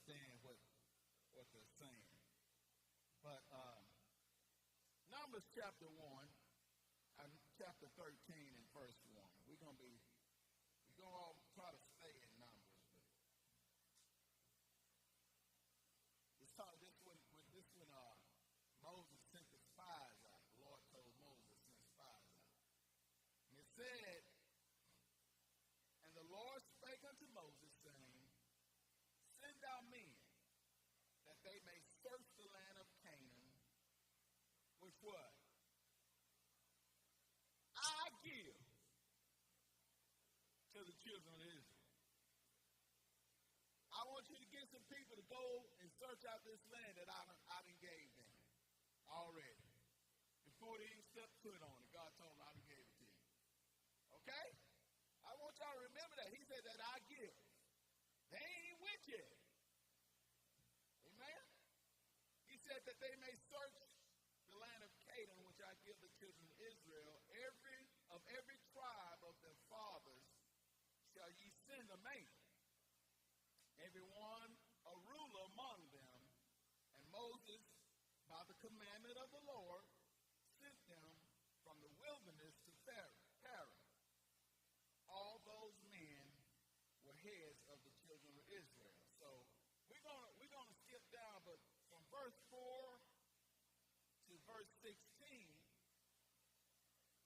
understand what they're saying. But Numbers chapter 1, chapter 13 and verse 1. We're going to try to stay in Numbers. But this when Moses sent the spies out. The Lord told Moses to send spies out. And it said, and the Lord spake unto Moses, saying, send thou men, that they may search the land of Canaan, which what? I give to the children of Israel. I want you to get some people to go and search out this land that I done gave them already. Before they even stepped foot on it, God told them I done gave it to you. Okay? I want y'all to remember that. He said that I give. They ain't with yet. Amen? He said that they may search the land of Canaan, which I give the children of Israel. Every tribe of their fathers shall ye send a man, every one a ruler among them. And Moses, by the commandment of the Lord, sent them from the wilderness to Paran. All those men were heads of the children of Israel. So we're gonna skip down, but from verse 4 to verse 16,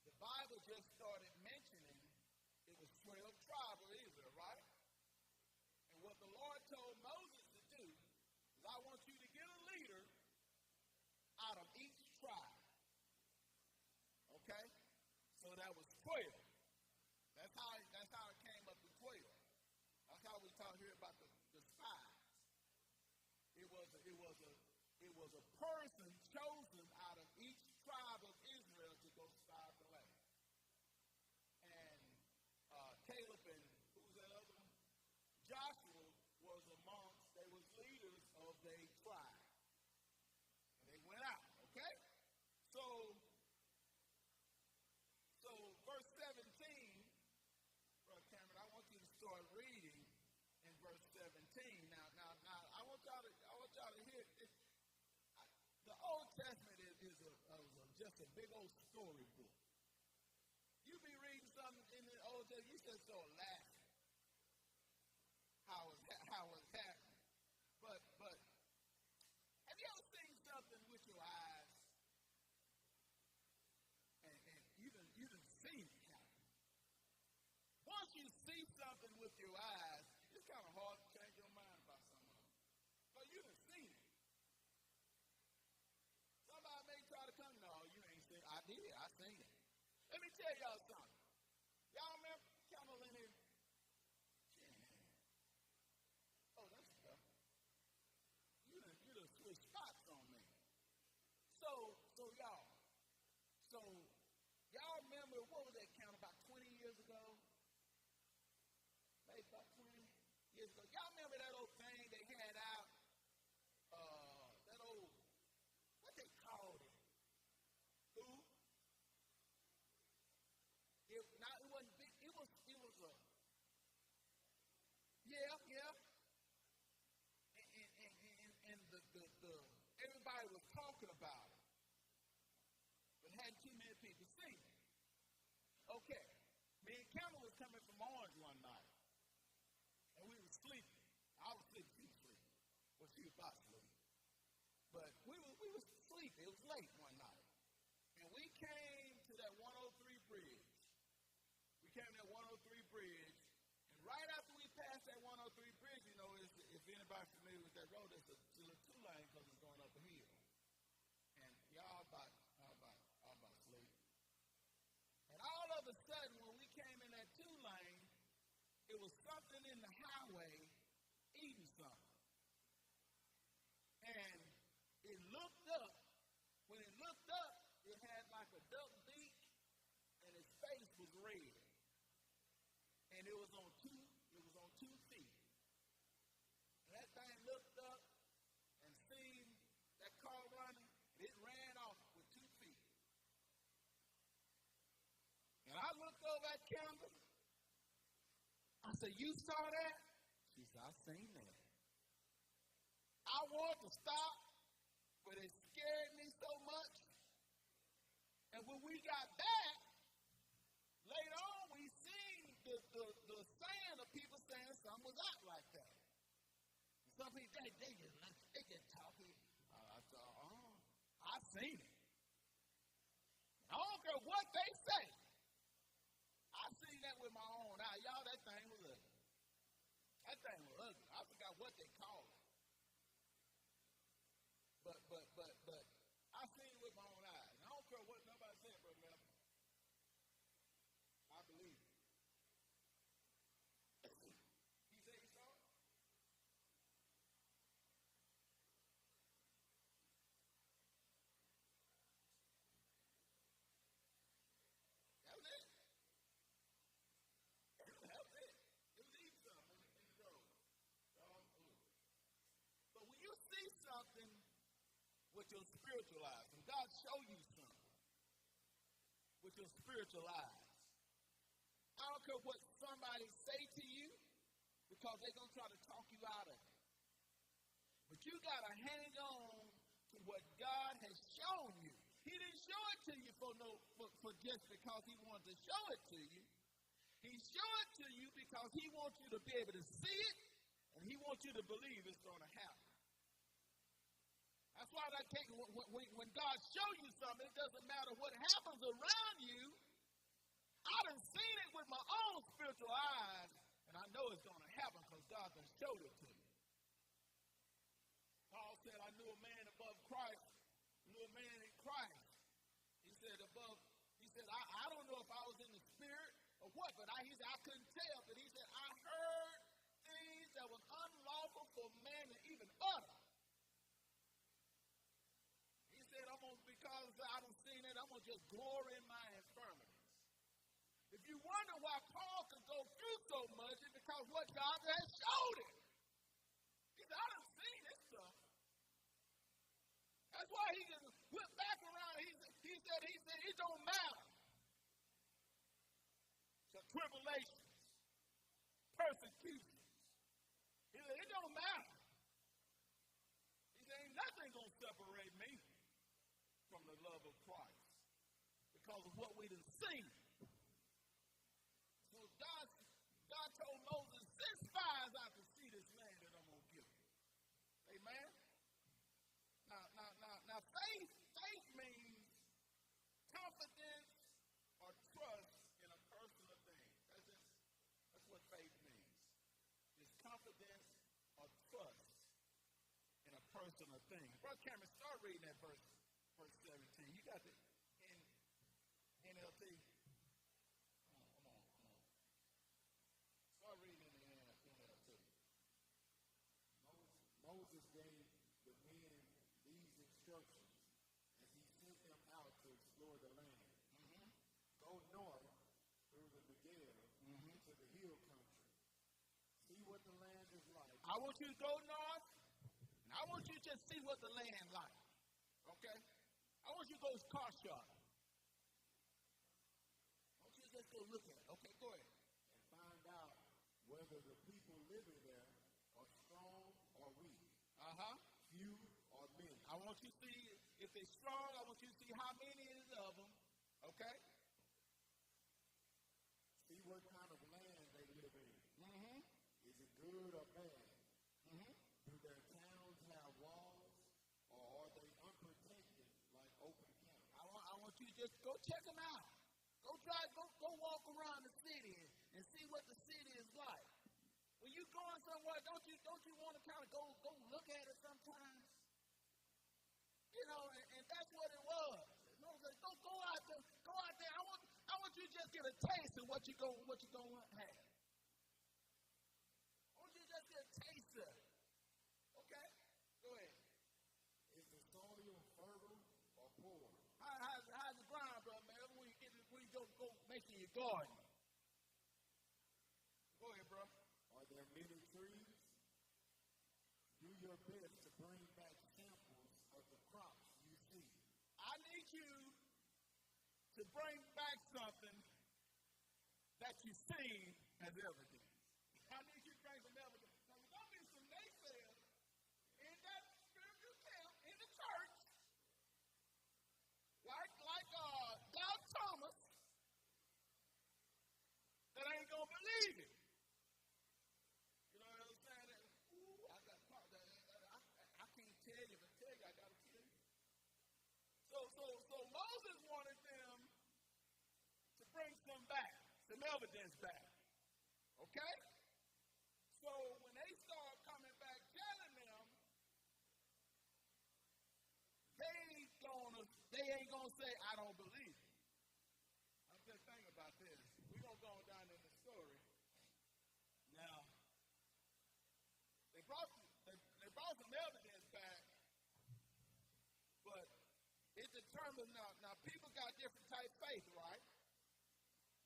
the Bible just started mentioning it was 12 tribes of Israel, right? And what the Lord told Moses to do is, I want you to get a leader out of each tribe. Okay? So that was 12. That's how it came up to 12. That's how we talk here about the spies. It was a person chosen out of each tribe of Israel to go spy the land. And Caleb and who was that other one? Joshua was they was leaders of their tribe. And they went out, okay? So verse 17, Brother Cameron, I want you to start reading in verse 17. Now I want y'all to hear it. The Old Testament is just a big old storybook. You be reading something in the Old Testament, you just start laughing how it's happening. But have you ever seen something with your eyes and you done seen it happen? Once you see something with your eyes, it's kind of hard to change your mind about something. But you done seen it. Somebody may try to come, no, you ain't seen it. I did, I seen it. Let me tell y'all something. Y'all remember Camel in here? Yeah. Oh, that's tough. You done switched spots on me. So y'all remember, what was that count, about 20 years ago? Maybe about 20 years ago. Y'all remember that old thing they had out? That old, what they called it? Who? It wasn't big. It was a, yeah. And the everybody was talking about it, but hadn't too many people seen it. Okay, me and Cameron was coming from Orange one night, and we were sleeping. I was sleeping, she was sleeping. Well, she was about to sleep. But we was sleeping. It was late one night. And we came to that 103 bridge. We came to that 103 bridge. And right after we passed that 103 bridge, you know, if anybody's familiar with that road, it's a two-lane because it's going up a hill. And y'all about sleep. And all of a sudden, when we came in that two-lane, it was something in the highway eating something. And it looked up. When it looked up, it had like a duck beak, and its face was red. And it was on two feet. And that thing looked up and seen that car running, and it ran off with 2 feet. And I looked over at Kendall. I said, "You saw that?" She said, "I seen that." I wanted to stop, but it scared me so much. And when we got back, later on, we seen the saying of people saying something was out like that. Some people, they just talking. I thought, I seen it. I don't care what they say. I seen that with my own eye. Y'all, that thing was ugly. That thing was ugly. I forgot what they called it. But I seen it with my own eyes. I don't care what nobody said, Brother Malcolm. I believe it. He said he saw it? That was it. That was it. It was eating something in the road. But when you see something with your spiritual eyes, when God show you something with your spiritual eyes, I don't care what somebody say to you, because they're going to try to talk you out of it. But you got to hang on to what God has shown you. He didn't show it to you for just because he wanted to show it to you. He showed it to you because he wants you to be able to see it, and he wants you to believe it's going to happen. That's why when God shows you something, it doesn't matter what happens around you. I done seen it with my own spiritual eyes, and I know it's going to happen because God done showed it to me. Paul said, I knew a man above Christ, knew a man in Christ. He said, I don't know if I was in the spirit or what, but he said, I couldn't tell. But he said, I heard things that was unlawful for man to even utter. He said, because I done seen it, I'm going to just glory in my infirmities. If you wonder why Paul could go through so much, it's because what God has showed him. He said, I done seen this stuff. That's why he just went back around. He said, it don't matter. The tribulations, persecutions. He said, it don't matter. He said, ain't nothing going to separate me from the love of Christ because of what we done seen. So God told Moses, send spies out to see this land that I'm going to give you. Amen? Now faith means confidence or trust in a person or thing. That's what faith means. It's confidence or trust in a person or thing. Brother Cameron, start reading that verse 17. You got it in NLT. Come on. Start reading in the NLT. Moses gave the men these instructions as he sent them out to explore the land. Mm-hmm. Go north through the Negev to the hill country. See what the land is like. I want you to go north, and I want you to just see what the land like. Okay? I want you to go car shopping. I want you to just go look at it. Okay, go ahead. And find out whether the people living there are strong or weak. Few or many. I want you to see if they're strong. I want you to see how many is of them. Okay? See what kind of land they live in. Mm-hmm. Is it good or bad? Mm-hmm. Do their towns have walls, or are they unprotected like open camp? I want you to just go check them out. Go walk around the city and see what the city is like. When you're going somewhere, don't you want to kind of go look at it sometimes? You know, and that's what it was. Don't go out there. Go out there. I want you to just get a taste of what you're going to have. I want you to just get a taste of it. Okay? Go ahead. Is the soil fertile or poor? How's the ground, brother, man? When you go making your garden. Go ahead, bro. Are there many trees? Do your best to bring back samples of the crops you see. I need you to bring back something that you see as evidence. I need you to bring some evidence. Now, there's going to be some naysayers in that bring some evidence back. Okay? So when they start coming back telling them, they ain't gonna say, I don't believe it. I'm just thinking about this. We're gonna go down in the story. Now, they brought some evidence back, but it determined now people got different type of faith, right?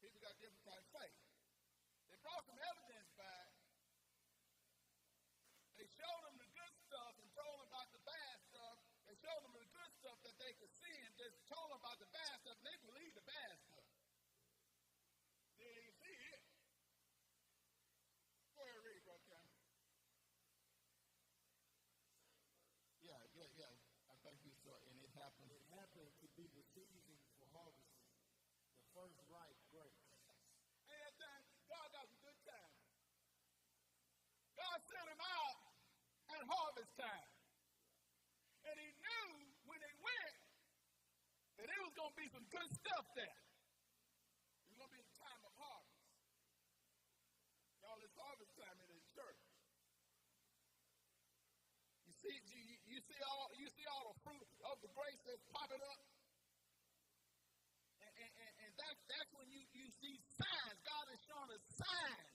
People got different type of faith. They brought some evidence back. They showed them the good stuff and told them about the bad stuff. They showed them the good stuff that they could see and just told them about the bad stuff, and they believed the bad stuff. They didn't see it. Go ahead and read, Brother Cameron. Yeah. I think you saw it, and it happened. It happened to be the season for harvesting the first ripe grapes. And that time, God got some good time. God sent him out at harvest time. And he knew when they went that there was going to be some good stuff there. It was going to be a time of harvest. Y'all, it's harvest time in this church. You see all the fruit of the grace that's popping up? And that's when you see signs. God is showing us signs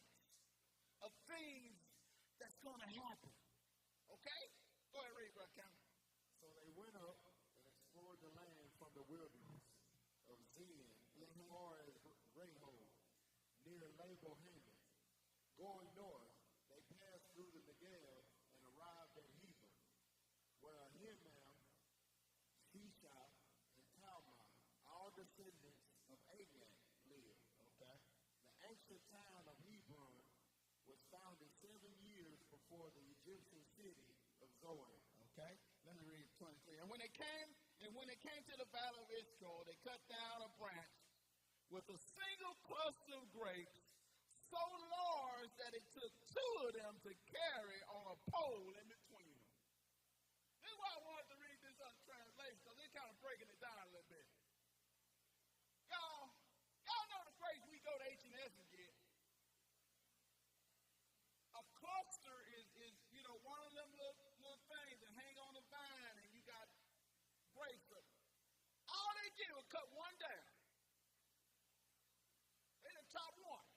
of things that's going to happen. Okay? Go ahead and read, Brother Cameron. So they went up and explored the land from the wilderness of Zin as far as Rehob, near Labo-Hamath. Going north, they passed through the Negev and arrived at Hebron, where Ahiman, Shishak, and Talmai, all descendants of Anak, lived. Okay. The ancient town of Hebron was founded 7 years before the Egyptian city of Zoan. Okay. Let me read 23. And when they came to the valley of Eshcol, they cut down a branch with a single cluster of grapes, so large that it took 2 of them to carry on a pole in between them. This is why I wanted to read this other translation, because they're kind of breaking it down a little bit. Y'all know the grapes we go to H&S and get. A cluster is one of them little things that hang on the vine, and you got grapes. All they did was cut one down. They didn't chop one.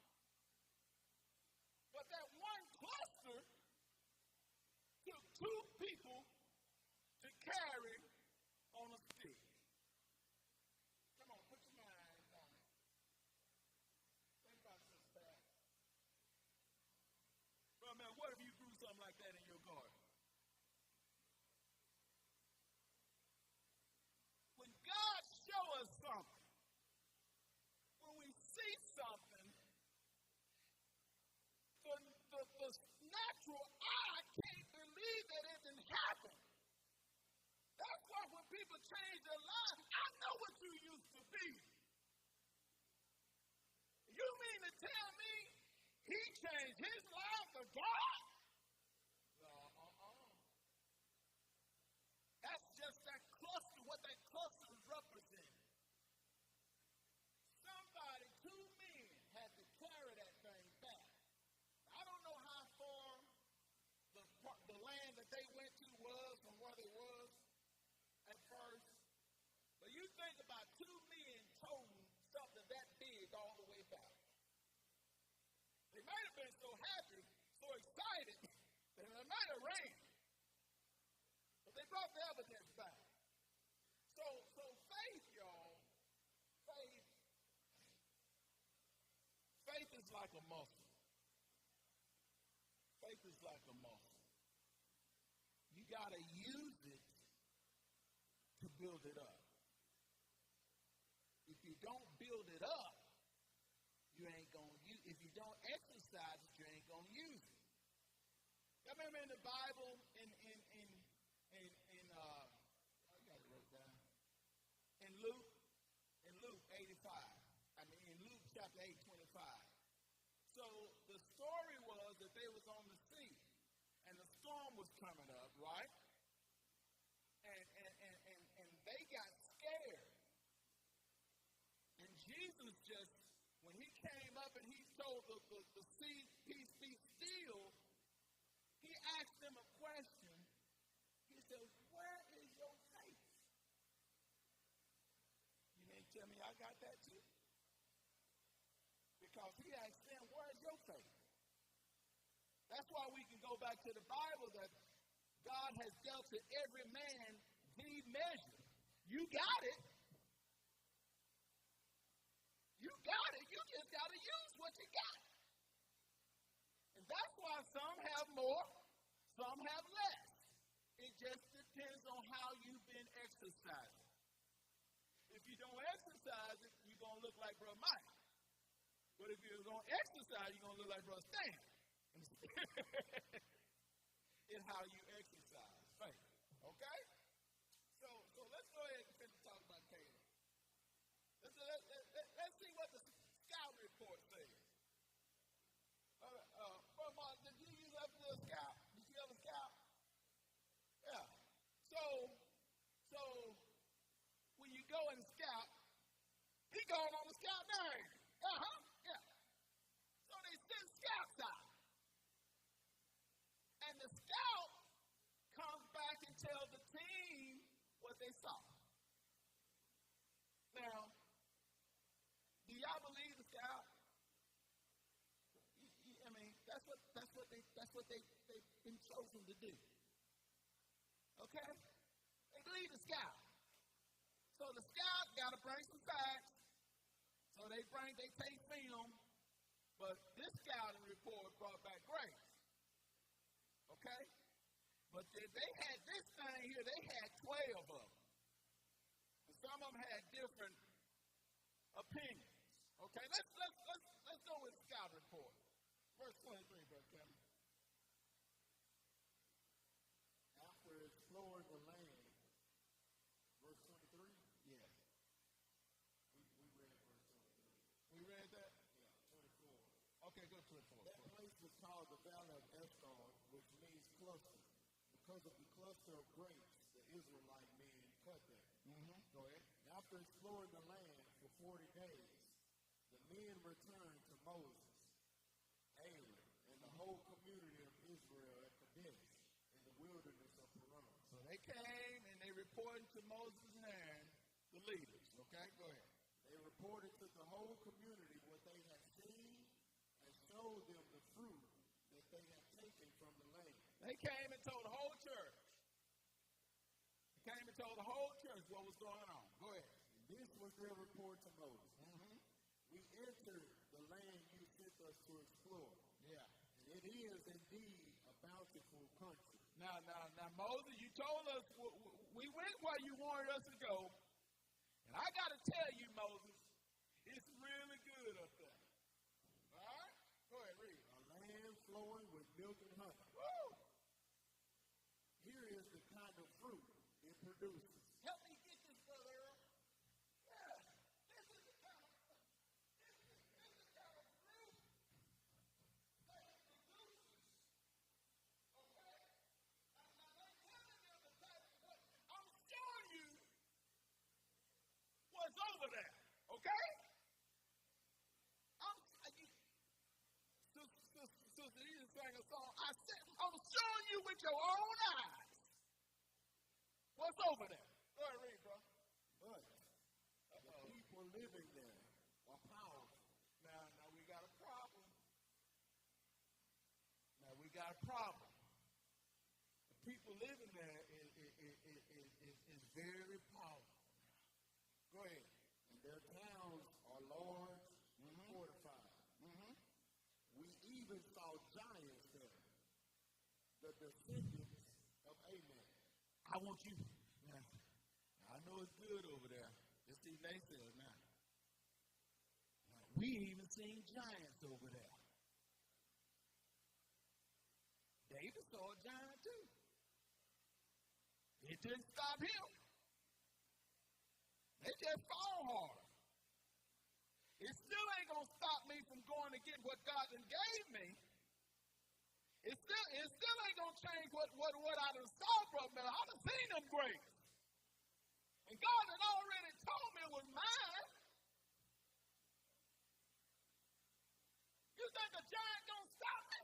But that one cluster took 2 people to carry on a stick. Come on, put your mind on it. Think about this, Pat. Well, man, what if you grew something like that in your garden? When God shows us something, when we see something, the natural eye can't believe that it didn't happen. That's why when people change their lives, I know what you used to be. You mean to tell me he changed his life for God? That's just that cluster, what that cluster is representing. Somebody, 2 men, had to carry that thing back. I don't know how far the land that they went to was from where they was at first. But you think about 2 men toting something that big all the way back. They might have been so happy, so excited, that it might have rained. But they brought the evidence back. So faith, y'all, faith is like a muscle. Faith is like a muscle. You got to use it to build it up. If you don't build it up, you ain't going to use it. If you don't exercise it, you ain't going to use it. You remember in the Bible, I got it wrote down. In Luke 85. In Luke chapter 8:25. So the story was that they was on the sea, and the storm was coming up, right? And they got scared. And Jesus just the sea, peace be still, he asked them a question. He said, where is your faith? You mean tell me I got that too? Because he asked them, where's your faith? That's why we can go back to the Bible that God has dealt to every man the measure. You got it. You got it. You just got to use what you got. And that's why some have more, some have less. It just depends on how you've been exercising. If you don't exercise it, you're going to look like Brother Mike. But if you're going to exercise, you're going to look like Brother Stan. In how you exercise faith. Okay? So let's go ahead and finish talking about Caleb. Let's see what the scout report says. Brother Mark, did you use up the scout? Did you have a scout? Yeah. So when you go and scout, he going on the scout name. Yeah. So they send scouts out. And the scout comes back and tells the team what they saw. Now, do y'all believe the scout? I mean, that's what they've been chosen to do. Okay? They believe the scout. So the scout got to bring some facts. So they take film. But this scouting report brought back grace. Okay? But they had this thing here, they had 12 of them. And some of them had different opinions. Okay, let's go with the scout report. Verse 23, Brother Kevin. After exploring the land, verse 23? Yeah. We read verse 23. We read that? Yeah, 24. Okay, go to 24. That place was called the Valley of Escon, which means cluster. Because of the cluster of grapes, the Israelite men cut there. Mm-hmm. Go ahead. After exploring the land for 40 days, the men returned to Moses, Aaron, and the whole community of Israel at Kadesh in the wilderness of Paran. So they came and they reported to Moses and Aaron, the leaders. Okay, go ahead. They reported to the whole community what they had seen and showed them the fruit that they had taken from the land. They came and told the whole church. They came and told the whole church what was going on. Go ahead. And this was their report to Moses. Mm-hmm. We entered the land you sent us to explore. Yeah. And it is indeed a bountiful country. Now, Moses, you told us we went where you wanted us to go. And I got to tell you, Moses, it's really good up there. All right? Go ahead, read. A land flowing with milk and honey. Woo! Here is the kind of fruit it produces. Help me get this, Brother Earl. Yeah. This is the kind of fruit that it produces. Okay? Now they're telling them the type of what I'm showing you what's over there. Okay? Sister Edith sang a song. I said, I'm showing you with your own eyes what's over there. Go ahead, read, bro. But the people living there are powerful. Now we got a problem. The people living there is very powerful. Go ahead. And their towns are large and fortified. Mm-hmm. We even saw giants there, the descendants of Anak. I want you. Now, I know it's good over there. Let's see what they say now. We even seen giants over there. David saw a giant too. It didn't stop him. They just fall hard. It still ain't going to stop me from going to get what God done gave me. It still ain't going to change what I done saw from me. I done seen them grapes. And God had already told me it was mine. You think a giant gonna stop me?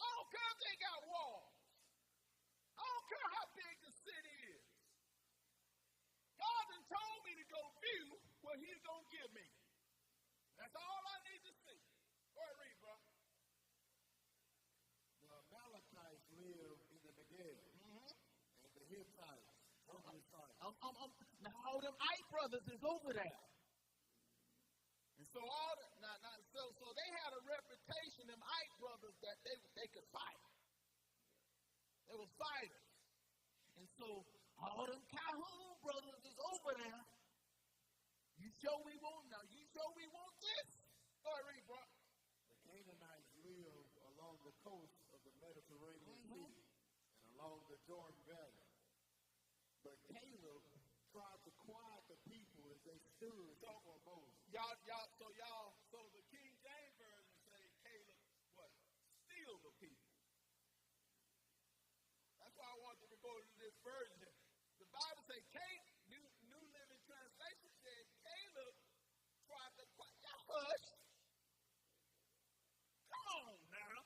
I don't care if they got walls. I don't care how big the city is. God done told me to go view what he's going to give me. That's all I need to see. Go ahead, read, bro. The Amalekites live in the Negev, and the Hittites, Now all them Ike brothers is over there. And so so they had a reputation, them Ike brothers, that they could fight. They were fighters. And so all them Calhoun brothers is over there. You sure we want this? Go ahead, read, bro. The Canaanites live along the coast of the Mediterranean Sea and along the Jordan Valley. But Caleb tried to quiet the people as they stood before Moses. So the King James Version say Caleb, what? Steal the people. That's why I wanted to go to this version. The Bible says, New Living Translation says, Caleb tried to quiet. Y'all hush. Come on now.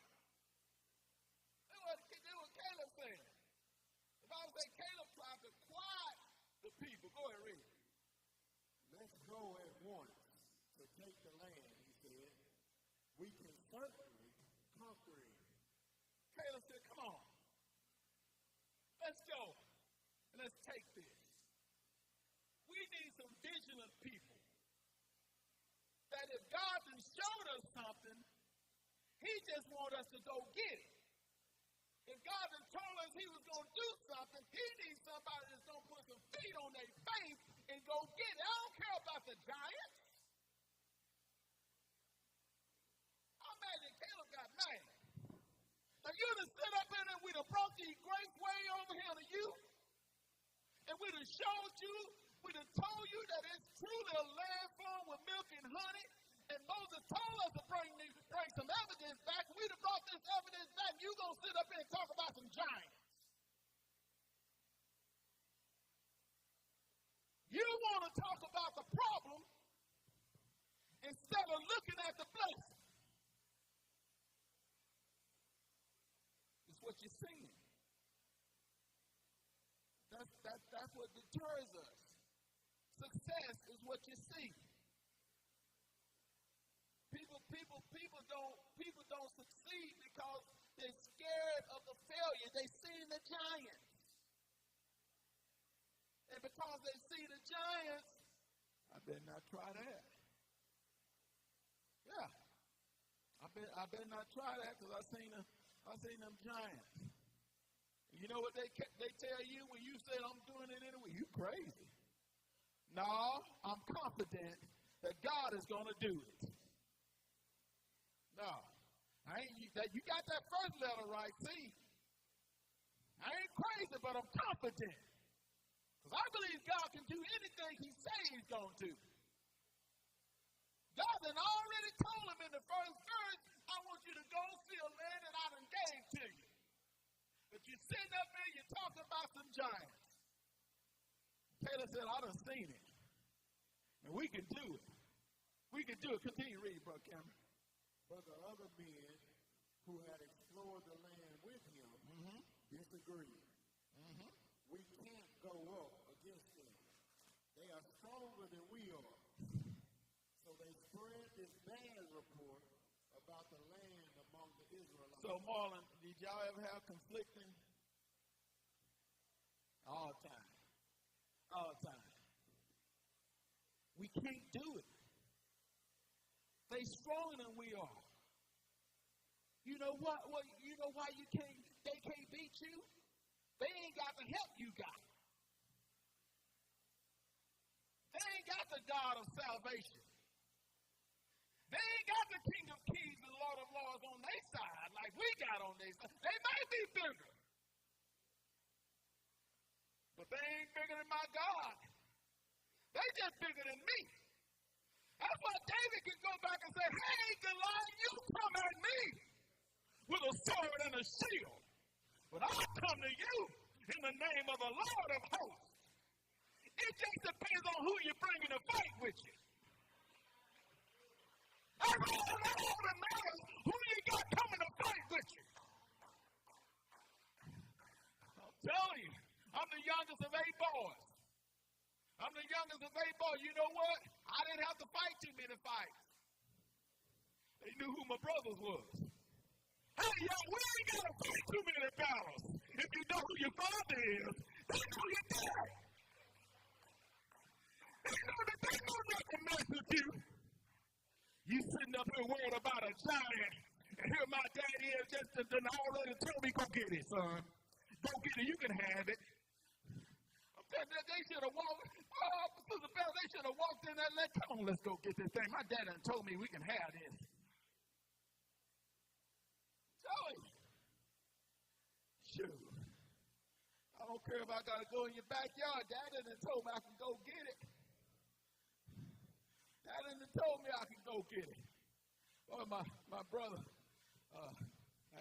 That's what Caleb said. The Bible says Caleb tried to quiet the people. Go ahead, read. Let's go at once to take the land, he said. We can certainly conquer it. Caleb said, come on. Let's go. And let's take this. We need some vigilant people. That if God done showed us something, he just wants us to go get it. If God done told us he was going to do something, he needs somebody that's going to put some feet on their face and go get it. I don't care about the giants. I imagine Caleb got mad. Now you done sit up in there, we done brought these great way over here to you, and we done showed you, we done told you that it's truly a land flowing with milk and honey, and Moses told us to bring some evidence back. We done brought this evidence back, and you gonna sit up here and talk about some giants. You want to talk about the problem instead of looking at the blessing. It's what you're seeing. That's what deters us. Success is what you see. People don't succeed because they're scared of the failure. They see the giants. And because they see the giants, I better not try that. Yeah. I better not try that because I seen them giants. You know what they tell you when you say I'm doing it anyway? You crazy. No, I'm confident that God is going to do it. No. You got that first letter right, see? I ain't crazy, but I'm confident. Because I believe God can do anything he says he's going to do. God had already told him in the first verse, I want you to go see a land that I done gave to you. But you're sitting up there, you're talking about some giants. Caleb said, I done seen it. And we can do it. We can do it. Continue reading, Brother Cameron. But the other men who had explored the land with him disagreed. We can't go up against them. They are stronger than we are. So they spread this bad report about the land among the Israelites. So, Marlon, did y'all ever have conflicting? All the time. All the time. We can't do it. They stronger than we are. You know what? You know why they can't beat you? They ain't got the help you got. They ain't got the God of salvation. They ain't got the King of Kings and Lord of Lords on their side like we got on their side. They may be bigger, but they ain't bigger than my God. They just bigger than me. That's why David can go back and say, hey, Goliath, you come at me with a sword and a shield. But I'll come to you in the name of the Lord of hosts. It just depends on who you're bringing to fight with you. That's all that matters. Who you got coming to fight with you? I'm telling you, I'm the youngest of 8 boys. I'm the youngest of 8 boys. You know what? I didn't have to fight too many fights. They knew who my brothers was. Hey, y'all, we ain't got to fight too many battles. If you know who your father is, they know your dad. They know that they know not to mess with you. You sitting up here worried about a giant, and here my daddy is just done already told me, go get it, son. Go get it. You can have it. They should have walked, Sister Bell, they should have walked in there and come on, let's go get this thing. My dad done told me we can have this. Joey. Shoot. I don't care if I got to go in your backyard. Dad done told me I can go get it. Dad done told me I can go get it. Boy, my brother, I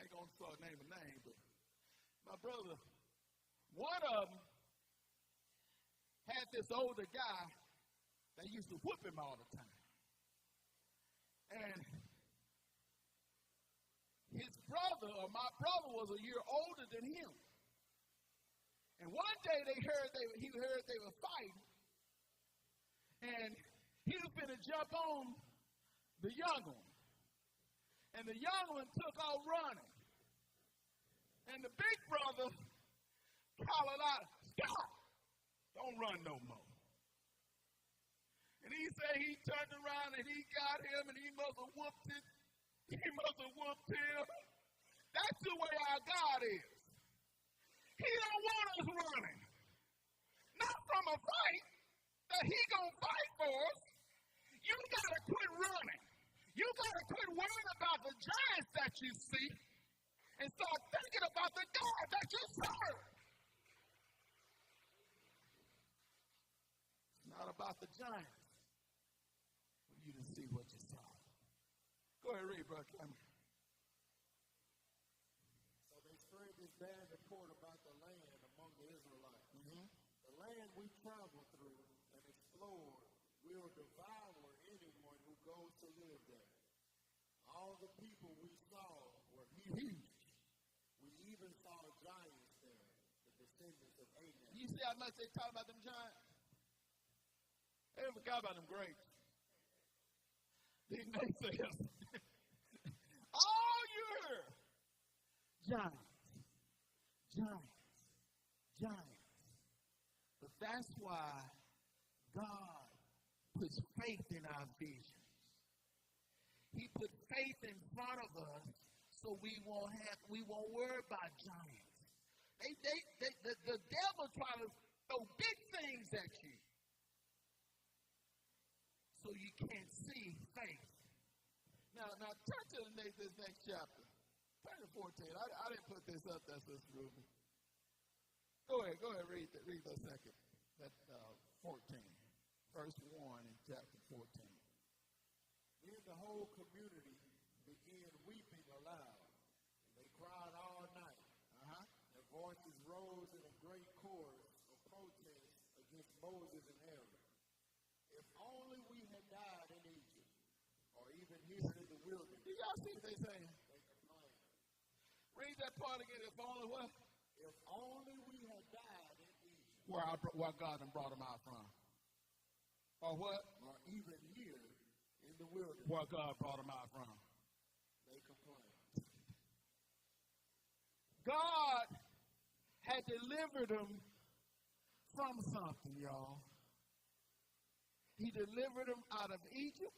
ain't going to start naming names, but my brother, one of them, had this older guy that used to whoop him all the time. And his brother, or my brother, was a year older than him. And one day he heard they were fighting. And he was going to jump on the young one. And the young one took off running. And the big brother hollered out, stop! Don't run no more. And he said he turned around and he got him and he must have whooped it. He must have whooped him. That's the way our God is. He don't want us running. Not from a fight that he gonna fight for us. You gotta quit running. You gotta quit worrying about the giants that you see and start thinking about the God that you serve. Not about the giants. You didn't see what you saw. Go ahead, read, Brother Cameron. So they spread this bad report about the land among the Israelites. Mm-hmm. The land we travel through and explore will devour anyone who goes to live there. All the people we saw were huge. We even saw giants there, the descendants of Abraham. You see how much they talk about them giants? They forgot about them grapes. These naysayers. All you heard, giants, giants, giants. But that's why God puts faith in our visions. He put faith in front of us so we won't worry about giants. The devil tries to throw big things at you, so you can't see faith. Now turn to this next chapter. Turn to 14. I didn't put this up there, Sister Ruby. Go ahead, read the second. That's 14. Verse 1 in chapter 14. Then the whole community began weeping aloud. They cried all night. Their voices rose in a great chorus of protest against Moses and Aaron. If only we had died in Egypt, or even here in the wilderness. Do y'all see what they're saying? They complain. Read that part again. If only what? If only we had died in Egypt. Where God done brought them out from. Or what? Or even here in the wilderness. Where God brought them out from. They complain. God had delivered them from something, y'all. He delivered them out of Egypt,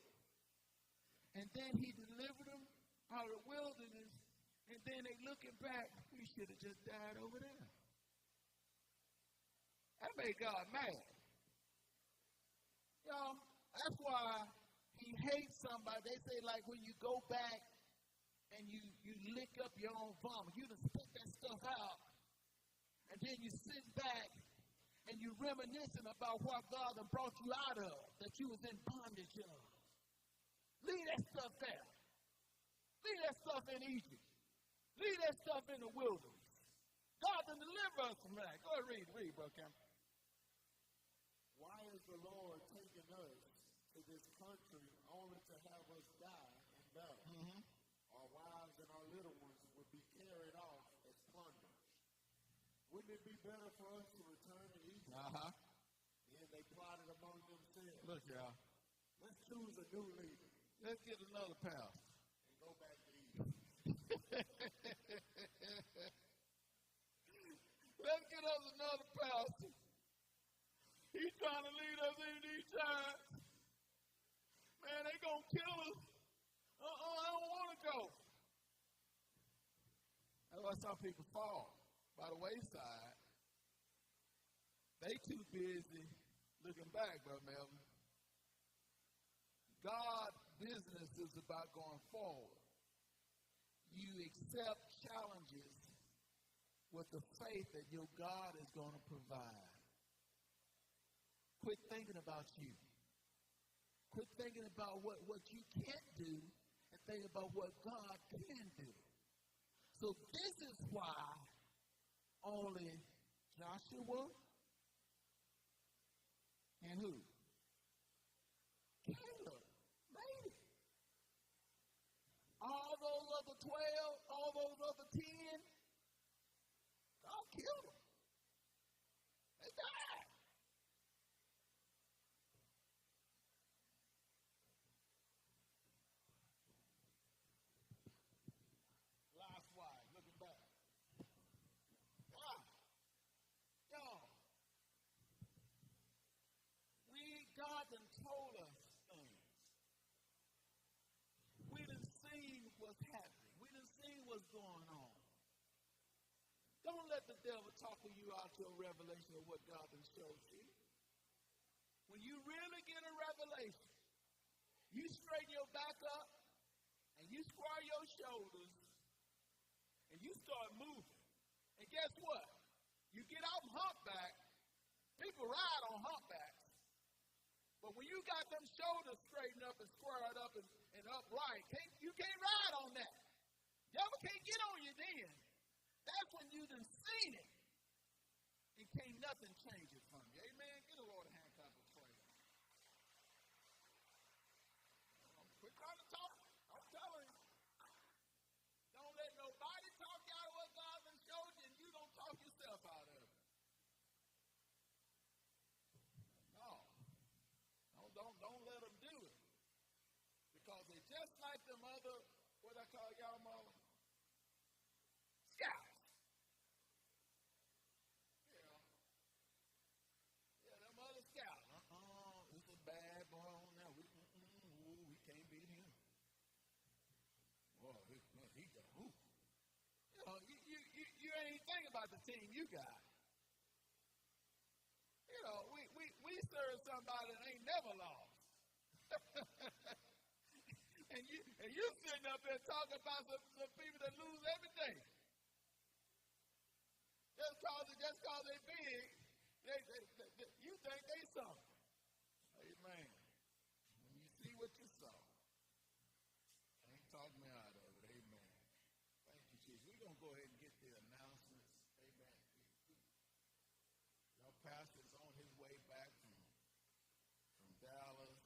and then he delivered them out of the wilderness, and then they looking back, we should have just died over there. That made God mad. Y'all, that's why he hates somebody. They say, like, when you go back and you lick up your own vomit, you done spit that stuff out, and then you sit back and you reminiscing about what God done brought you out of, that you was in bondage of. Leave that stuff there. Leave that stuff in Egypt. Leave that stuff in the wilderness. God done deliver us from that. Go ahead, read, Brother Cameron. Why is the Lord taking us to this country only to have us die battle. Mm-hmm. Our wives and our little ones would be carried off as plunder. Wouldn't it be better for us to return to Egypt? Uh-huh. Then they plotted among themselves. Look, y'all. Let's choose a new leader Let's get another pastor. and go back to Egypt. Let's get us another pastor. He's trying to lead us in these times. Man, they gonna kill us. I don't want to go. That's why some people fall by the wayside. They too busy looking back, Brother Melvin. God's business is about going forward. You accept challenges with the faith that your God is going to provide. Quit thinking about you. Quit thinking about what you can't do and think about what God can do. So this is why only Joshua and who? Caleb made it. All those other 12, all those other 10, God killed them. They died. Last wife, looking back. Y'all, God done told us things. We done seen what's happening. We done seen what's going on. Don't let the devil talk to you out to a revelation of what God has showed you. When you really get a revelation, you straighten your back up and you square your shoulders and you start moving. And guess what? You get off humpback, people ride on humpbacks. But when you got them shoulders straightened up and squared up and upright, you can't ride on that. Devil can't get on you then. That's when you done seen it. And can't nothing change it from you. Amen? Get the Lord a hand clap of praise. Quit trying to talk. I'm telling you. Don't let nobody talk you out of what God has showed you, and you don't talk yourself out of it. Don't let them do it. Because they're just like them other, what I call y'all mama? Scouts. Yeah, them other scouts. It's a bad boy on there. We can't beat him. Boy, he got who? You know, you ain't thinking about the team you got. You know, we serve somebody that ain't never lost. and you sitting up there talking about some people that lose every day. Just cause they big, you think they something. Amen. When you see what you saw, ain't talking me out of it. Amen. Thank you, Jesus. We're going to go ahead and get the announcements. Amen. Our pastor's on his way back from Dallas.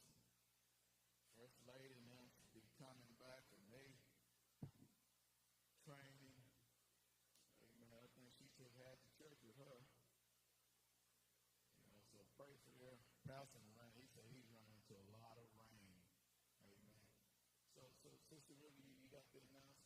First lady and them be coming back and they training. Amen. I think she took half the church with her. You know, so pray for their pastor around. He said he's running into a lot of rain. Amen. So Sister Ruby, you got the announcement?